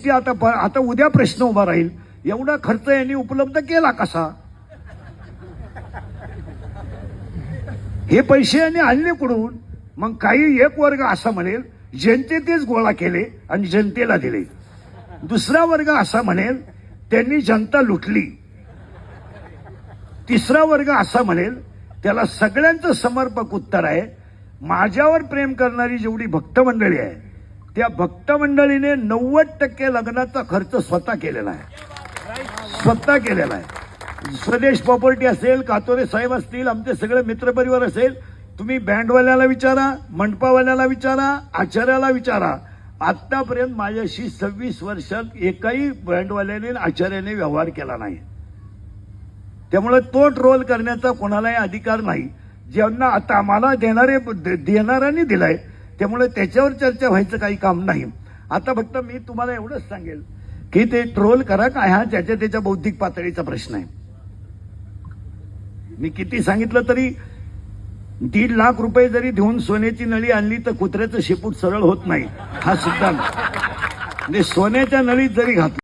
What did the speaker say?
गोष्टी आता उद्या प्रश्न उभा राहील, एवढा खर्च यांनी उपलब्ध केला कसा? हे पैसे यांनी आणले कुठून? मग काही एक वर्ग असा म्हणेल जनतेतेच गोळा केले आणि जनतेला दिले, दुसरा वर्ग असा म्हणेल त्यांनी जनता लुटली, तिसरा वर्ग असा म्हणेल त्याला सगळ्यांचं समर्पक उत्तर आहे, माझ्यावर प्रेम करणारी जेवढी भक्त मंडळी आहे त्या भक्त मंडळीने 90% लग्नाचा खर्च स्वतः केलेला आहे. स्वदेश प्रॉपर्टी असेल, कातोरे साहेब असतील, आमचे सगळे मित्रपरिवार असेल, तुम्ही बँडवाल्याला विचारा, मंडपावाल्याला विचारा, आचार्याला विचारा, आतापर्यंत माझ्याशी 26 वर्षात एकाही बँडवाल्याने आचार्याने व्यवहार केला नाही. त्यामुळे तो ट्रोल करण्याचा कोणालाही अधिकार नाही. ज्यांना आता आम्हाला देणाऱ्यांनी दिलाय, त्यामुळे त्याच्यावर चर्चा व्हायचं काही काम नाही. आता फक्त मी तुम्हाला एवढंच सांगेल की ते ट्रोल करा काय, हा त्याच्या बौद्धिक पातळीचा प्रश्न आहे. मी किती सांगितलं तरी 1.5 लाख रुपये जरी देऊन सोन्याची नळी आणली तर कुत्र्याचं शेपूट सरळ होत नाही, हा सिद्धांत. म्हणजे सोन्याच्या नळीत जरी घातलं